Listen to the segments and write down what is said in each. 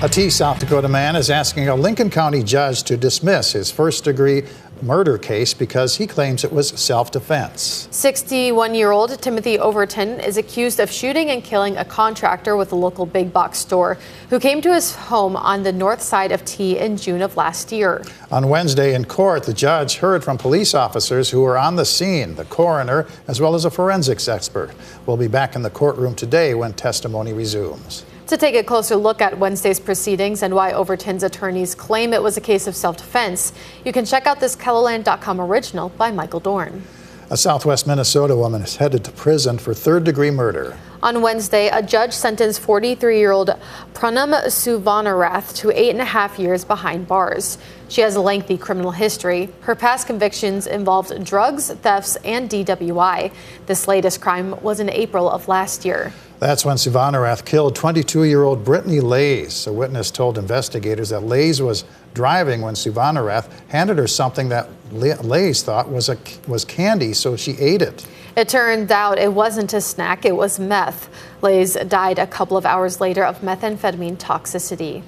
A T, South Dakota man is asking a Lincoln County judge to dismiss his first-degree murder case because he claims it was self-defense. 61-year-old Timothy Overton is accused of shooting and killing a contractor with a local big box store who came to his home on the north side of T in June of last year. On Wednesday in court, the judge heard from police officers who were on the scene, the coroner, as well as a forensics expert. We'll be back in the courtroom today when testimony resumes. To take a closer look at Wednesday's proceedings and why Overton's attorneys claim it was a case of self-defense, you can check out this KELOLAND.com original by Michael Dorn. A southwest Minnesota woman is headed to prison for third-degree murder. On Wednesday, a judge sentenced 43-year-old Pranam Suvanarath to 8.5 years behind bars. She has a lengthy criminal history. Her past convictions involved drugs, thefts, and DWI. This latest crime was in April of last year. That's when Suvanarath killed 22-year-old Brittany Lays. A witness told investigators that Lays was driving when Suvanarath handed her something that Lays thought was candy, so she ate it. It turned out it wasn't a snack, it was meth. Lays died a couple of hours later of methamphetamine toxicity.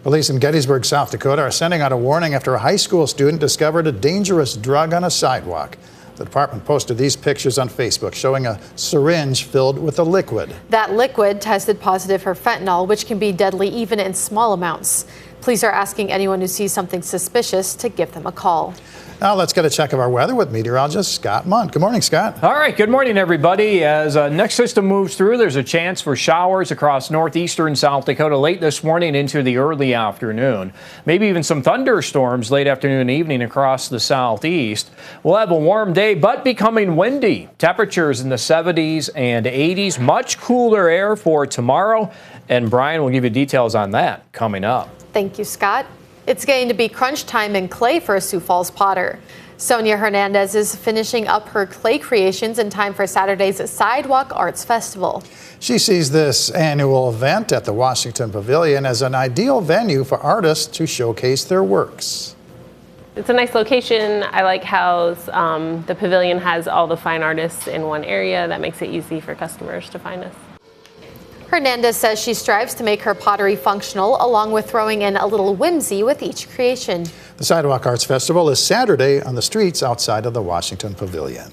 Police in Gettysburg, South Dakota are sending out a warning after a high school student discovered a dangerous drug on a sidewalk. The department posted these pictures on Facebook showing a syringe filled with a liquid. That liquid tested positive for fentanyl, which can be deadly even in small amounts. Police are asking anyone who sees something suspicious to give them a call. Now let's get a check of our weather with meteorologist Scott Munt. Good morning, Scott. All right, good morning, everybody. As next system moves through, there's a chance for showers across northeastern South Dakota late this morning into the early afternoon. Maybe even some thunderstorms late afternoon and evening across the southeast. We'll have a warm day, but becoming windy. Temperatures in the 70s and 80s. Much cooler air for tomorrow. And Brian will give you details on that coming up. Thank you, Scott. It's going to be crunch time in clay for a Sioux Falls potter. Sonia Hernandez is finishing up her clay creations in time for Saturday's Sidewalk Arts Festival. She sees this annual event at the Washington Pavilion as an ideal venue for artists to showcase their works. It's a nice location. I like how the pavilion has all the fine artists in one area. That makes it easy for customers to find us. Hernandez says she strives to make her pottery functional, along with throwing in a little whimsy with each creation. The Sidewalk Arts Festival is Saturday on the streets outside of the Washington Pavilion.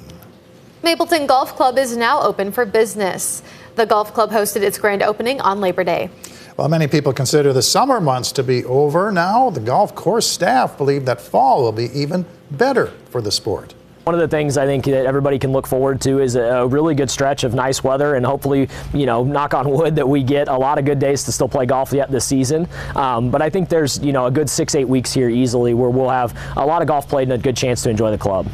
Mapleton Golf Club is now open for business. The golf club hosted its grand opening on Labor Day. While many people consider the summer months to be over now, the golf course staff believe that fall will be even better for the sport. One of the things I think that everybody can look forward to is a really good stretch of nice weather, and hopefully, knock on wood, that we get a lot of good days to still play golf yet this season. But I think there's, a good 6-8 weeks here easily where we'll have a lot of golf played and a good chance to enjoy the club.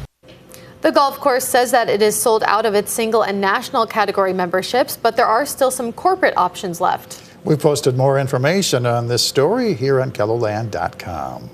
The golf course says that it is sold out of its single and national category memberships, but there are still some corporate options left. We've posted more information on this story here on KELOLAND.com.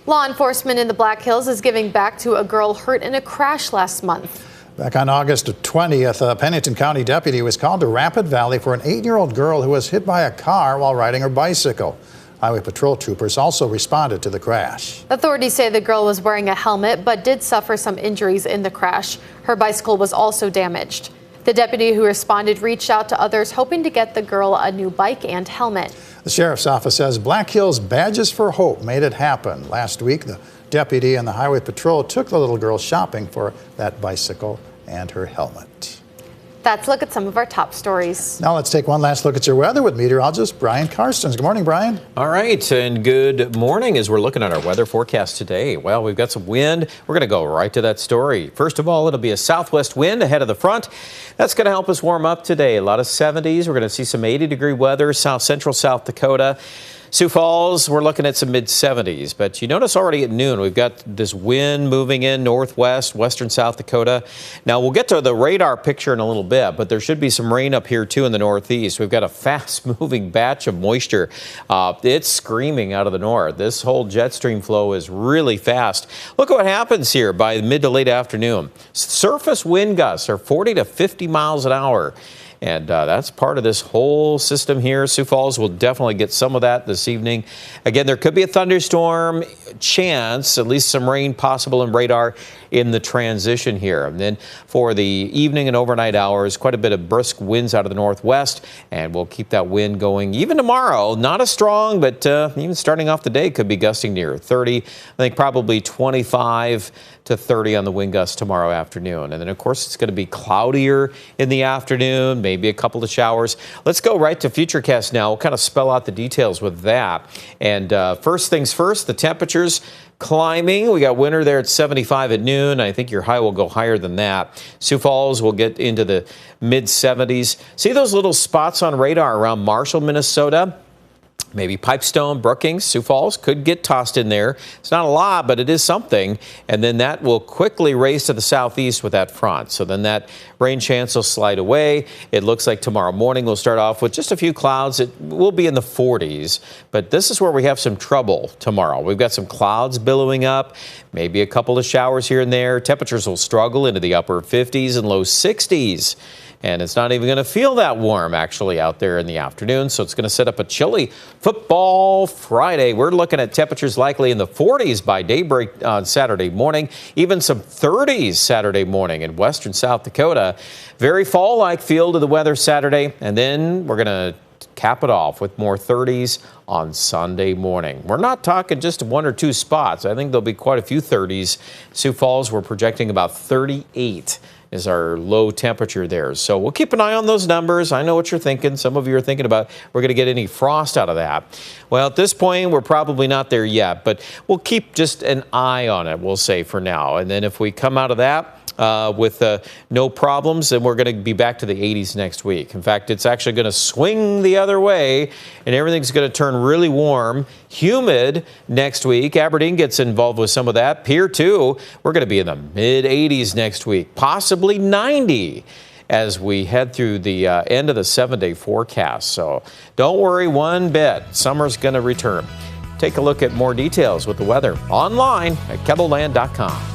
Law enforcement in the Black Hills is giving back to a girl hurt in a crash last month. Back on August 20th, a Pennington County deputy was called to Rapid Valley for an 8-year-old girl who was hit by a car while riding her bicycle. Highway patrol troopers also responded to the crash. Authorities say the girl was wearing a helmet but did suffer some injuries in the crash. Her bicycle was also damaged. The deputy who responded reached out to others hoping to get the girl a new bike and helmet. The sheriff's office says Black Hills Badges for Hope made it happen. Last week, the deputy and the highway patrol took the little girl shopping for that bicycle and her helmet. That's a look at some of our top stories. Now let's take one last look at your weather with meteorologist Brian Karstens. Good morning, Brian. All right, and good morning as we're looking at our weather forecast today. Well, we've got some wind. We're going to go right to that story. First of all, it'll be a southwest wind ahead of the front. That's going to help us warm up today. A lot of 70s. We're going to see some 80-degree weather, south central South Dakota. Sioux Falls, we're looking at some mid-70s, but you notice already at noon we've got this wind moving in northwest, western South Dakota. Now we'll get to the radar picture in a little bit, but there should be some rain up here too in the northeast. We've got a fast-moving batch of moisture. It's screaming out of the north. This whole jet stream flow is really fast. Look at what happens here by mid to late afternoon. Surface wind gusts are 40 to 50 miles an hour. and that's part of this whole system here. Sioux Falls will definitely get some of that this evening. Again, there could be a thunderstorm chance, at least some rain possible in radar in the transition here. And then for the evening and overnight hours, quite a bit of brisk winds out of the northwest, and we'll keep that wind going even tomorrow. Not as strong, but even starting off the day could be gusting near 30. I think probably 25 to 30 on the wind gust tomorrow afternoon. And then, of course, it's going to be cloudier in the afternoon, maybe a couple of showers. Let's go right to Futurecast now. We'll kind of spell out the details with that. And first things first, the temperatures climbing. We got winter there at 75 at noon. I think your high will go higher than that. Sioux Falls will get into the mid 70s. See those little spots on radar around Marshall, Minnesota? Maybe Pipestone, Brookings, Sioux Falls could get tossed in there. It's not a lot, but it is something. And then that will quickly race to the southeast with that front. So then that rain chance will slide away. It looks like tomorrow morning we'll start off with just a few clouds. It will be in the 40s, but this is where we have some trouble tomorrow. We've got some clouds billowing up, maybe a couple of showers here and there. Temperatures will struggle into the upper 50s and low 60s. And it's not even going to feel that warm, actually, out there in the afternoon. So it's going to set up a chilly football Friday. We're looking at temperatures likely in the 40s by daybreak on Saturday morning, even some 30s Saturday morning in western South Dakota. Very fall-like feel to the weather Saturday. And then we're going to cap it off with more 30s on Sunday morning. We're not talking just one or two spots. I think there'll be quite a few 30s. Sioux Falls, we're projecting about 38. Is our low temperature there. So we'll keep an eye on those numbers. I know what you're thinking. Some of you are thinking about we're going to get any frost out of that. Well, at this point, we're probably not there yet, but we'll keep just an eye on it, we'll say, for now. And then if we come out of that with no problems, then we're going to be back to the 80s next week. In fact, it's actually going to swing the other way, and everything's going to turn really warm, humid next week. Aberdeen gets involved with some of that. Pier 2, we're going to be in the mid-80s next week, possibly 90 as we head through the end of the 7-day forecast. So don't worry one bit. Summer's going to return. Take a look at more details with the weather online at kettleland.com.